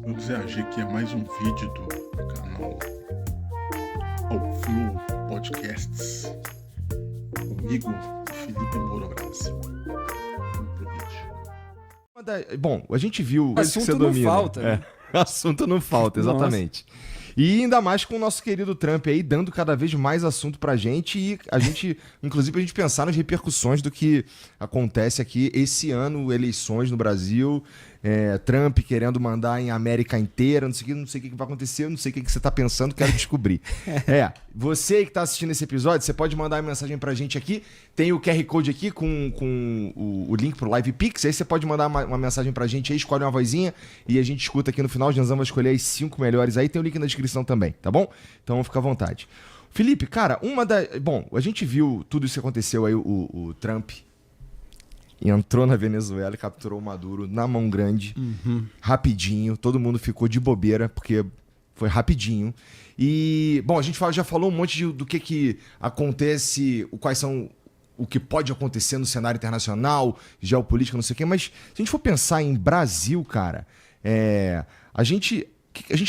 Vamos dizer, aqui é mais um vídeo do canal Ao Flow Podcasts comigo, Felipe Moura Brasil. Vamos pro vídeo. Bom, a gente viu... Assunto não falta, né? Assunto não falta, exatamente. E ainda mais com o nosso querido Trump aí, dando cada vez mais assunto pra gente e a gente, inclusive, a gente pensar nas repercussões do que acontece aqui esse ano, eleições no Brasil, Trump querendo mandar em América inteira, não sei o que vai acontecer, não sei o que você tá pensando, quero descobrir. Você que tá assistindo esse episódio, você pode mandar uma mensagem pra gente aqui, tem o QR Code aqui com o link pro Live Pix, aí você pode mandar uma mensagem pra gente aí, escolhe uma vozinha e a gente escuta aqui no final, o Janzão vai escolher as 5 melhores aí, tem o link na descrição também, tá bom? Então fica à vontade. Felipe, cara, Bom, a gente viu tudo isso que aconteceu aí, o Trump entrou na Venezuela e capturou o Maduro na mão grande, rapidinho, todo mundo ficou de bobeira, porque foi rapidinho. E, bom, a gente já falou um monte do que acontece, quais são o que pode acontecer no cenário internacional, geopolítica, não sei o quê, mas se a gente for pensar em Brasil, cara, a gente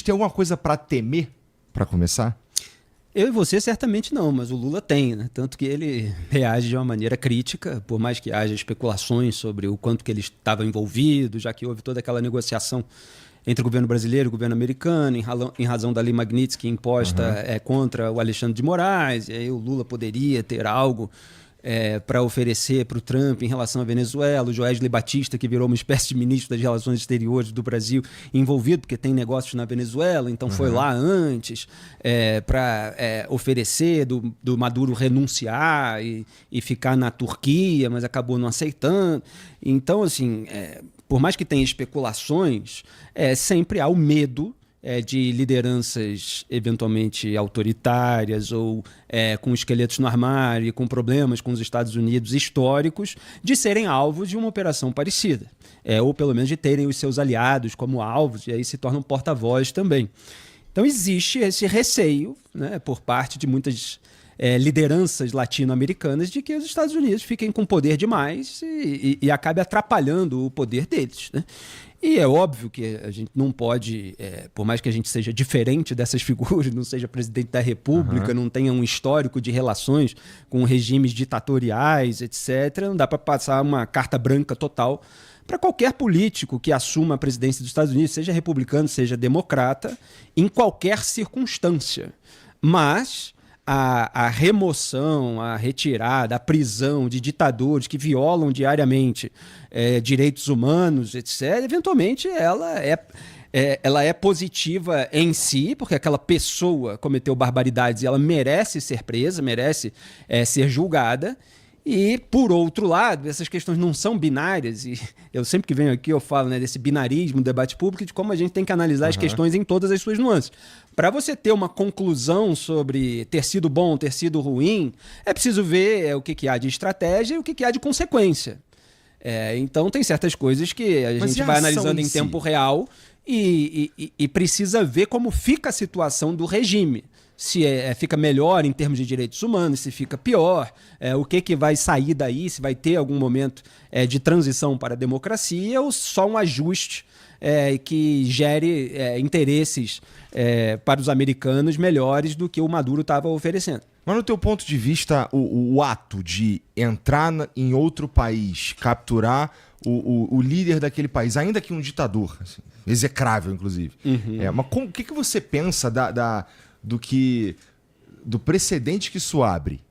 tem alguma coisa para temer, para começar? Eu e você certamente não, mas o Lula tem, né? Tanto que ele reage de uma maneira crítica, por mais que haja especulações sobre o quanto que ele estava envolvido, já que houve toda aquela negociação entre o governo brasileiro e o governo americano, em razão da lei Magnitsky imposta contra o Alexandre de Moraes, e aí o Lula poderia ter algo para oferecer para o Trump em relação à Venezuela, o Joesley Batista, que virou uma espécie de ministro das Relações Exteriores do Brasil, envolvido, porque tem negócios na Venezuela, então foi lá antes para oferecer do Maduro renunciar e ficar na Turquia, mas acabou não aceitando. Então, assim, por mais que tenha especulações, sempre há o medo de lideranças eventualmente autoritárias ou com esqueletos no armário e com problemas com os Estados Unidos históricos, de serem alvos de uma operação parecida, ou pelo menos de terem os seus aliados como alvos, e aí se tornam porta-voz também. Então existe esse receio, né, por parte de muitas lideranças latino-americanas de que os Estados Unidos fiquem com poder demais e acabe atrapalhando o poder deles, né? E é óbvio que a gente não pode, por mais que a gente seja diferente dessas figuras, não seja presidente da República, não tenha um histórico de relações com regimes ditatoriais, etc., não dá para passar uma carta branca total para qualquer político que assuma a presidência dos Estados Unidos, seja republicano, seja democrata, em qualquer circunstância. Mas a remoção, a retirada, a prisão de ditadores que violam diariamente direitos humanos, etc., eventualmente ela é positiva em si, porque aquela pessoa cometeu barbaridades e ela merece ser presa, merece ser julgada. E, por outro lado, essas questões não são binárias, e eu sempre que venho aqui eu falo, né, desse binarismo do debate público, de como a gente tem que analisar as questões em todas as suas nuances. Para você ter uma conclusão sobre ter sido bom, ter sido ruim, é preciso ver o que há de estratégia e o que há de consequência. Então tem certas coisas que a gente vai analisando em tempo real e precisa ver como fica a situação do regime. Se fica melhor em termos de direitos humanos, se fica pior, o que vai sair daí, se vai ter algum momento de transição para a democracia ou só um ajuste que gere interesses para os americanos melhores do que o Maduro estava oferecendo. Mas no teu ponto de vista, o ato de entrar em outro país, capturar o líder daquele país, ainda que um ditador, assim, execrável inclusive, mas o que você pensa do precedente que isso abre?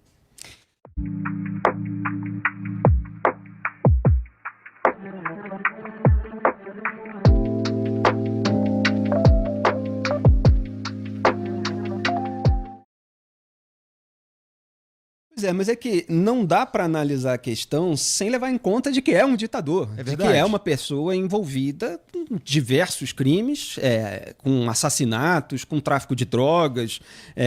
Pois mas é que não dá para analisar a questão sem levar em conta de que é um ditador, de que é uma pessoa envolvida com diversos crimes, com assassinatos, com tráfico de drogas,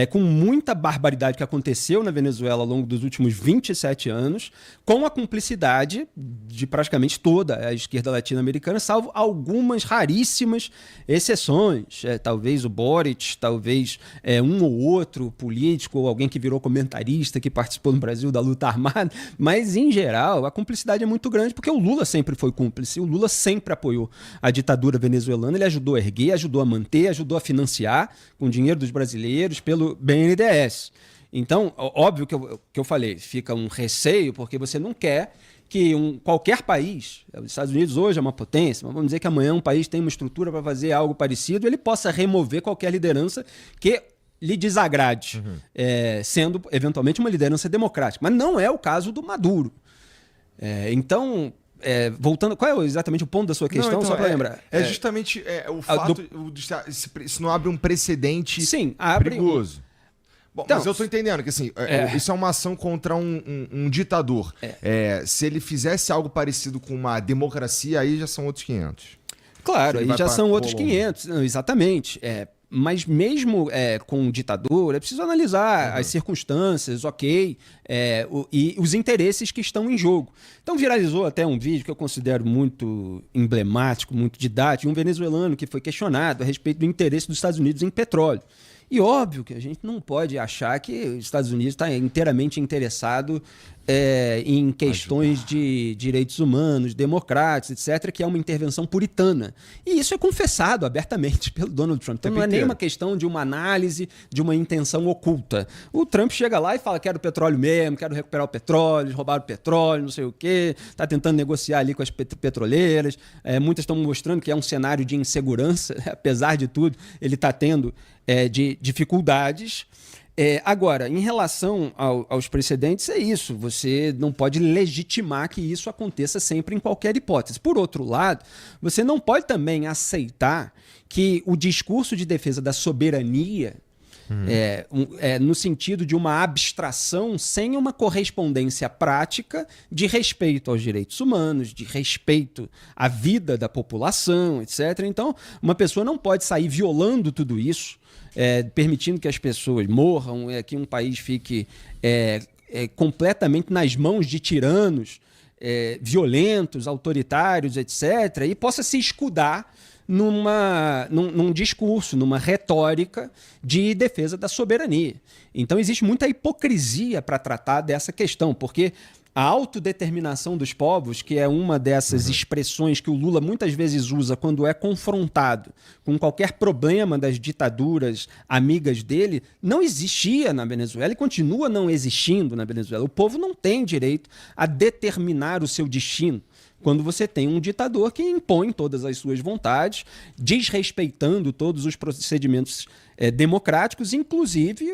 com muita barbaridade que aconteceu na Venezuela ao longo dos últimos 27 anos, com a cumplicidade de praticamente toda a esquerda latino-americana, salvo algumas raríssimas exceções. Talvez o Boric, talvez um ou outro político ou alguém que virou comentarista, que participou no Brasil da luta armada, mas em geral a cumplicidade é muito grande porque o Lula sempre foi cúmplice, o Lula sempre apoiou a ditadura venezuelana, ele ajudou a erguer, ajudou a manter, ajudou a financiar com o dinheiro dos brasileiros pelo BNDES. Então, óbvio que eu falei, fica um receio porque você não quer que qualquer país, os Estados Unidos hoje é uma potência, mas vamos dizer que amanhã um país tem uma estrutura para fazer algo parecido, ele possa remover qualquer liderança que lhe desagrade, sendo eventualmente uma liderança democrática. Mas não é o caso do Maduro. Então, voltando, qual é exatamente o ponto da sua questão, então, só para lembrar? Justamente o fato, se não abre um precedente perigoso. Bom, então, mas eu tô entendendo que assim, isso é uma ação contra um ditador. Se ele fizesse algo parecido com uma democracia, aí já são outros 500. Claro, aí já são outros 500, não, exatamente. Mas mesmo com um ditador, é preciso analisar as circunstâncias, e os interesses que estão em jogo. Então viralizou até um vídeo que eu considero muito emblemático, muito didático, de um venezuelano que foi questionado a respeito do interesse dos Estados Unidos em petróleo. E óbvio que a gente não pode achar que os Estados Unidos está inteiramente interessado em questões de direitos humanos, democráticos, etc., que é uma intervenção puritana. E isso é confessado abertamente pelo Donald Trump. Então não é nem uma questão de uma análise, de uma intenção oculta. O Trump chega lá e fala, quero petróleo mesmo, quero recuperar o petróleo, eles roubaram o petróleo, não sei o quê, está tentando negociar ali com as petroleiras. Muitas estão mostrando que é um cenário de insegurança, apesar de tudo, ele está tendo de dificuldades. Agora, em relação aos precedentes, é isso. Você não pode legitimar que isso aconteça sempre em qualquer hipótese. Por outro lado, você não pode também aceitar que o discurso de defesa da soberania, no sentido de uma abstração sem uma correspondência prática de respeito aos direitos humanos, de respeito à vida da população, etc. Então, uma pessoa não pode sair violando tudo isso, permitindo que as pessoas morram, que um país fique completamente nas mãos de tiranos violentos, autoritários, etc., e possa se escudar num discurso, numa retórica de defesa da soberania. Então existe muita hipocrisia para tratar dessa questão, porque a autodeterminação dos povos, que é uma dessas expressões que o Lula muitas vezes usa quando é confrontado com qualquer problema das ditaduras amigas dele, não existia na Venezuela e continua não existindo na Venezuela. O povo não tem direito a determinar o seu destino quando você tem um ditador que impõe todas as suas vontades, desrespeitando todos os procedimentos democráticos, inclusive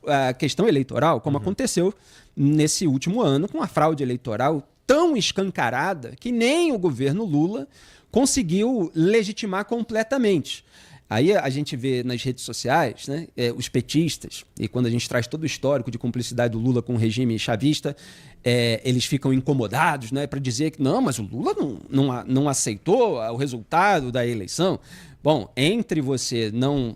a questão eleitoral, como aconteceu nesse último ano, com a fraude eleitoral tão escancarada que nem o governo Lula conseguiu legitimar completamente. Aí a gente vê nas redes sociais, né, os petistas, e quando a gente traz todo o histórico de cumplicidade do Lula com o regime chavista, eles ficam incomodados, né, para dizer que não, mas o Lula não aceitou o resultado da eleição. Bom, entre você não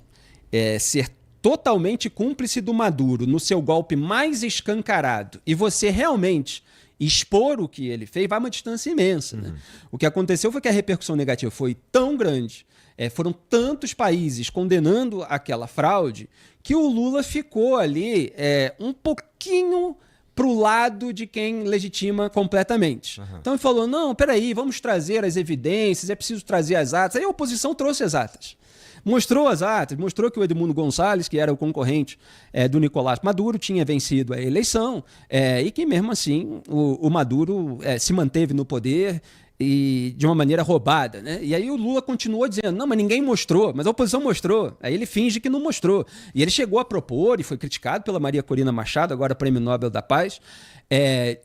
ser totalmente cúmplice do Maduro no seu golpe mais escancarado e você realmente expor o que ele fez, vai uma distância imensa. Né? O que aconteceu foi que a repercussão negativa foi tão grande, foram tantos países condenando aquela fraude, que o Lula ficou ali um pouquinho para o lado de quem legitima completamente. Então ele falou, não, peraí, vamos trazer as evidências, é preciso trazer as atas. Aí a oposição trouxe as atas. Mostrou as atas, mostrou que o Edmundo Gonçalves, que era o concorrente do Nicolás Maduro, tinha vencido a eleição e que mesmo assim o Maduro se manteve no poder e de uma maneira roubada, né? E aí o Lula continuou dizendo, não, mas ninguém mostrou, mas a oposição mostrou. Aí ele finge que não mostrou. E ele chegou a propor, e foi criticado pela Maria Corina Machado, agora Prêmio Nobel da Paz,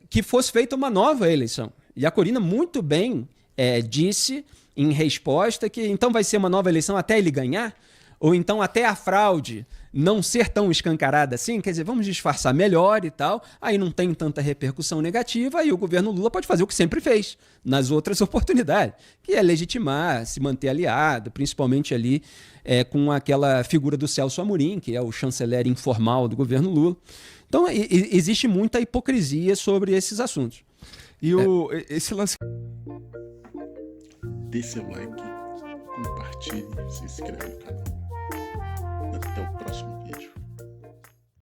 que fosse feita uma nova eleição. E a Corina muito bem disse em resposta que então vai ser uma nova eleição até ele ganhar, ou então até a fraude não ser tão escancarada assim, quer dizer, vamos disfarçar melhor e tal, aí não tem tanta repercussão negativa, aí o governo Lula pode fazer o que sempre fez nas outras oportunidades, que é legitimar, se manter aliado, principalmente ali com aquela figura do Celso Amorim, que é o chanceler informal do governo Lula. Então, existe muita hipocrisia sobre esses assuntos. E esse lance... Dê seu like, compartilhe, se inscreve no canal. Até o próximo vídeo.